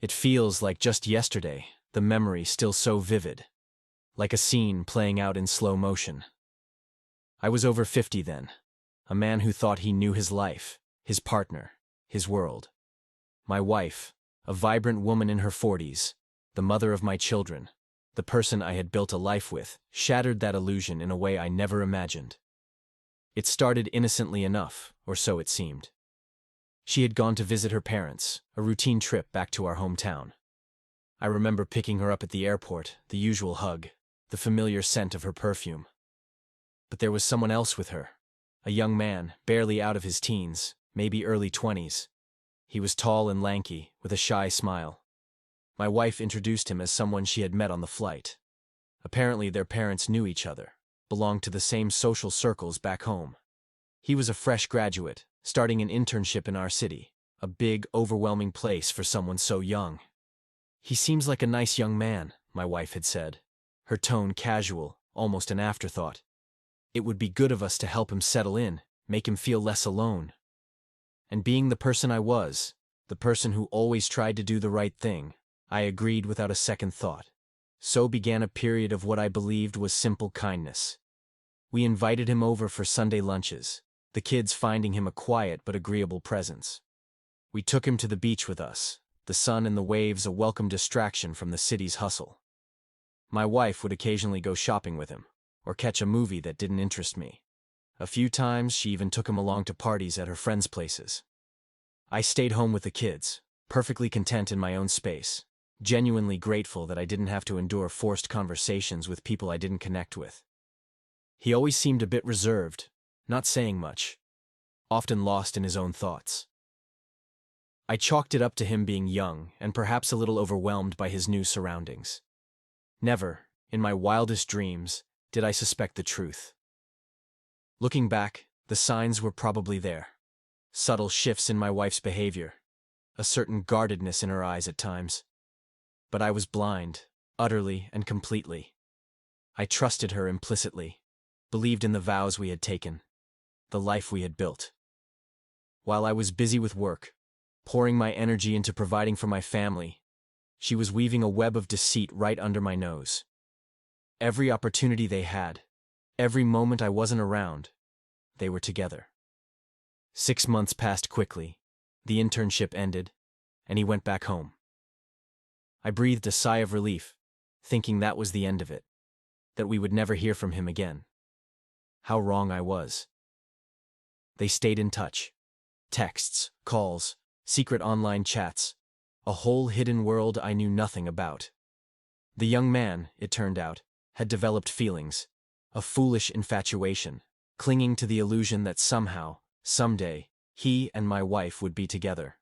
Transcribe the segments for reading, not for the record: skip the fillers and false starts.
It feels like just yesterday, the memory still so vivid, like a scene playing out in slow motion. I was over 50 then, a man who thought he knew his life, his partner, his world. My wife, a vibrant woman in her 40s, the mother of my children, the person I had built a life with, shattered that illusion in a way I never imagined. It started innocently enough, or so it seemed. She had gone to visit her parents, a routine trip back to our hometown. I remember picking her up at the airport, the usual hug, the familiar scent of her perfume. But there was someone else with her, a young man, barely out of his teens, maybe early 20s. He was tall and lanky, with a shy smile. My wife introduced him as someone she had met on the flight. Apparently their parents knew each other, belonged to the same social circles back home. He was a fresh graduate, starting an internship in our city, a big, overwhelming place for someone so young. "He seems like a nice young man," my wife had said, her tone casual, almost an afterthought. "It would be good of us to help him settle in, make him feel less alone." And being the person I was, the person who always tried to do the right thing, I agreed without a second thought. So began a period of what I believed was simple kindness. We invited him over for Sunday lunches, the kids finding him a quiet but agreeable presence. We took him to the beach with us, the sun and the waves a welcome distraction from the city's hustle. My wife would occasionally go shopping with him, or catch a movie that didn't interest me. A few times she even took him along to parties at her friends' places. I stayed home with the kids, perfectly content in my own space, genuinely grateful that I didn't have to endure forced conversations with people I didn't connect with. He always seemed a bit reserved, not saying much, often lost in his own thoughts. I chalked it up to him being young and perhaps a little overwhelmed by his new surroundings. Never, in my wildest dreams, did I suspect the truth. Looking back, the signs were probably there. Subtle shifts in my wife's behavior, a certain guardedness in her eyes at times. But I was blind, utterly and completely. I trusted her implicitly, believed in the vows we had taken, the life we had built. While I was busy with work, pouring my energy into providing for my family, she was weaving a web of deceit right under my nose. Every opportunity they had, every moment I wasn't around, they were together. 6 months passed quickly, the internship ended, and he went back home. I breathed a sigh of relief, thinking that was the end of it, that we would never hear from him again. How wrong I was. They stayed in touch. Texts, calls, secret online chats, a whole hidden world I knew nothing about. The young man, it turned out, had developed feelings, a foolish infatuation, clinging to the illusion that somehow, someday, he and my wife would be together.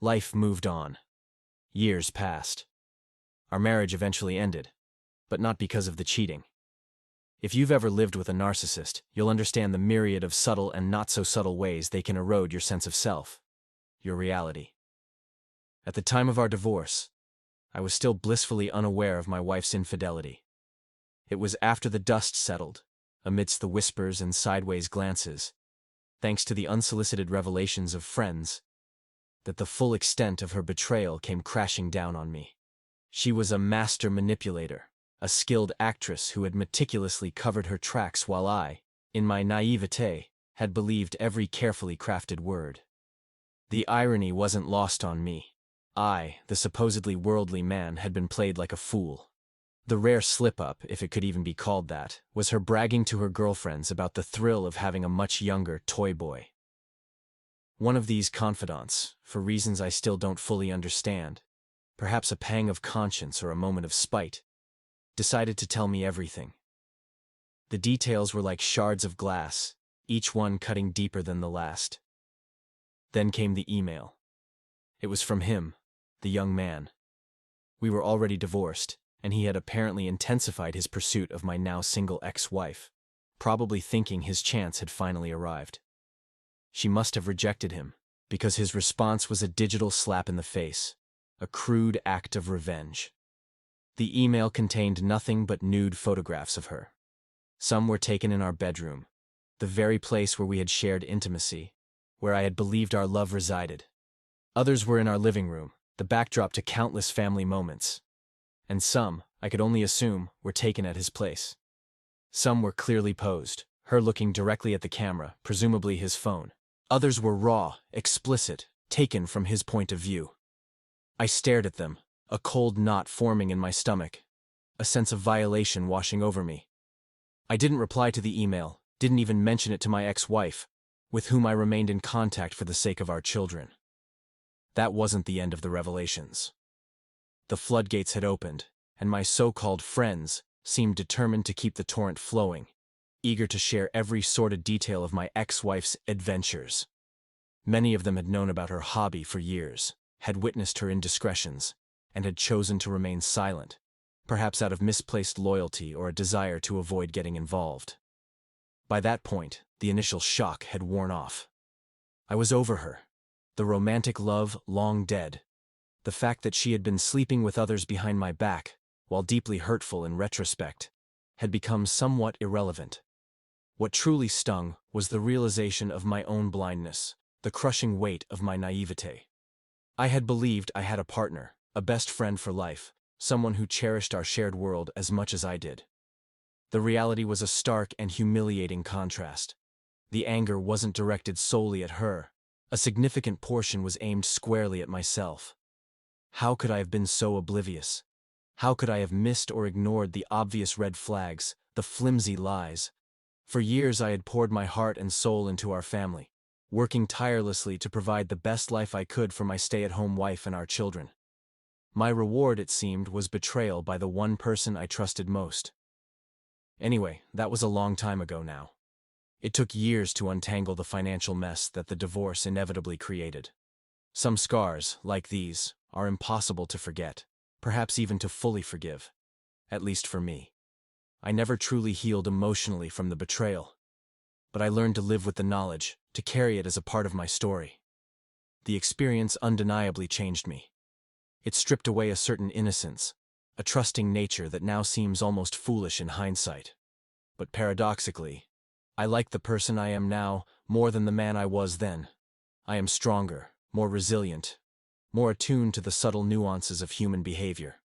Life moved on. Years passed. Our marriage eventually ended, but not because of the cheating. If you've ever lived with a narcissist, you'll understand the myriad of subtle and not-so-subtle ways they can erode your sense of self, your reality. At the time of our divorce, I was still blissfully unaware of my wife's infidelity. It was after the dust settled, amidst the whispers and sideways glances, thanks to the unsolicited revelations of friends, that the full extent of her betrayal came crashing down on me. She was a master manipulator, a skilled actress who had meticulously covered her tracks while I, in my naivete, had believed every carefully crafted word. The irony wasn't lost on me. I, the supposedly worldly man, had been played like a fool. The rare slip-up, if it could even be called that, was her bragging to her girlfriends about the thrill of having a much younger toy boy. One of these confidants, for reasons I still don't fully understand, perhaps a pang of conscience or a moment of spite, decided to tell me everything. The details were like shards of glass, each one cutting deeper than the last. Then came the email. It was from him, the young man. We were already divorced, and he had apparently intensified his pursuit of my now single ex-wife, probably thinking his chance had finally arrived. She must have rejected him, because his response was a digital slap in the face, a crude act of revenge. The email contained nothing but nude photographs of her. Some were taken in our bedroom, the very place where we had shared intimacy, where I had believed our love resided. Others were in our living room, the backdrop to countless family moments. And some, I could only assume, were taken at his place. Some were clearly posed, her looking directly at the camera, presumably his phone. Others were raw, explicit, taken from his point of view. I stared at them, a cold knot forming in my stomach, a sense of violation washing over me. I didn't reply to the email, didn't even mention it to my ex-wife, with whom I remained in contact for the sake of our children. That wasn't the end of the revelations. The floodgates had opened, and my so-called friends seemed determined to keep the torrent flowing, eager to share every sordid detail of my ex-wife's adventures. Many of them had known about her hobby for years, had witnessed her indiscretions, and had chosen to remain silent, perhaps out of misplaced loyalty or a desire to avoid getting involved. By that point, the initial shock had worn off. I was over her, the romantic love long dead. The fact that she had been sleeping with others behind my back, while deeply hurtful in retrospect, had become somewhat irrelevant. What truly stung was the realization of my own blindness, the crushing weight of my naivete. I had believed I had a partner, a best friend for life, someone who cherished our shared world as much as I did. The reality was a stark and humiliating contrast. The anger wasn't directed solely at her. A significant portion was aimed squarely at myself. How could I have been so oblivious? How could I have missed or ignored the obvious red flags, the flimsy lies? For years I had poured my heart and soul into our family, working tirelessly to provide the best life I could for my stay-at-home wife and our children. My reward, it seemed, was betrayal by the one person I trusted most. Anyway, that was a long time ago now. It took years to untangle the financial mess that the divorce inevitably created. Some scars, like these, are impossible to forget, perhaps even to fully forgive. At least for me. I never truly healed emotionally from the betrayal, but I learned to live with the knowledge, to carry it as a part of my story. The experience undeniably changed me. It stripped away a certain innocence, a trusting nature that now seems almost foolish in hindsight. But paradoxically, I like the person I am now more than the man I was then. I am stronger, more resilient, more attuned to the subtle nuances of human behavior.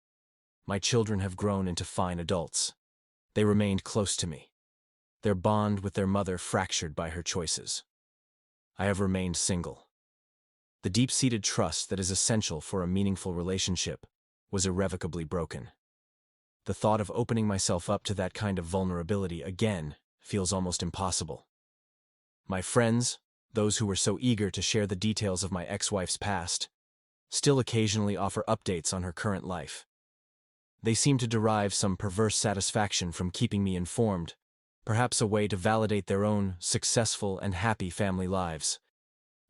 My children have grown into fine adults. They remained close to me, their bond with their mother fractured by her choices. I have remained single. The deep-seated trust that is essential for a meaningful relationship was irrevocably broken. The thought of opening myself up to that kind of vulnerability again feels almost impossible. My friends, those who were so eager to share the details of my ex-wife's past, still occasionally offer updates on her current life. They seem to derive some perverse satisfaction from keeping me informed, perhaps a way to validate their own successful and happy family lives.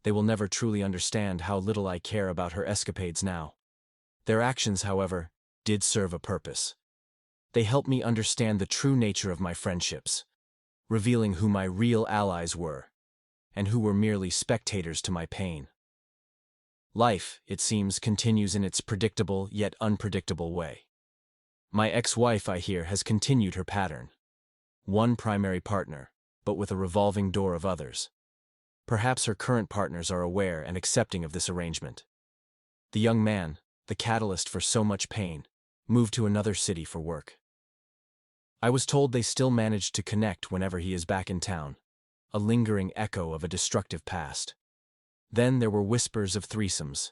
They will never truly understand how little I care about her escapades now. Their actions, however, did serve a purpose. They helped me understand the true nature of my friendships, revealing who my real allies were, and who were merely spectators to my pain. Life, it seems, continues in its predictable yet unpredictable way. My ex-wife, I hear, has continued her pattern. One primary partner, but with a revolving door of others. Perhaps her current partners are aware and accepting of this arrangement. The young man, the catalyst for so much pain, moved to another city for work. I was told they still manage to connect whenever he is back in town, a lingering echo of a destructive past. Then there were whispers of threesomes,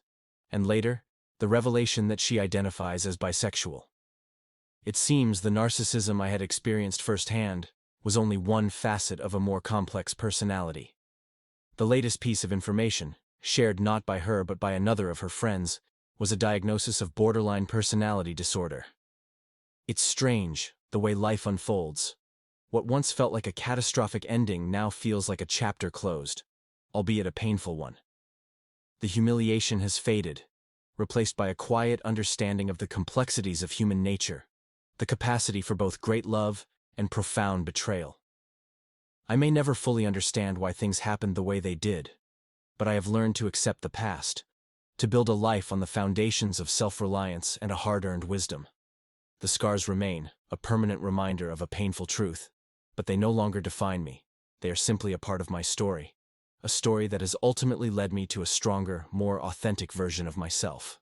and later, the revelation that she identifies as bisexual. It seems the narcissism I had experienced firsthand was only one facet of a more complex personality. The latest piece of information, shared not by her but by another of her friends, was a diagnosis of borderline personality disorder. It's strange, the way life unfolds. What once felt like a catastrophic ending now feels like a chapter closed, albeit a painful one. The humiliation has faded, replaced by a quiet understanding of the complexities of human nature, the capacity for both great love and profound betrayal. I may never fully understand why things happened the way they did, but I have learned to accept the past, to build a life on the foundations of self-reliance and a hard-earned wisdom. The scars remain, a permanent reminder of a painful truth, but they no longer define me. They are simply a part of my story, a story that has ultimately led me to a stronger, more authentic version of myself.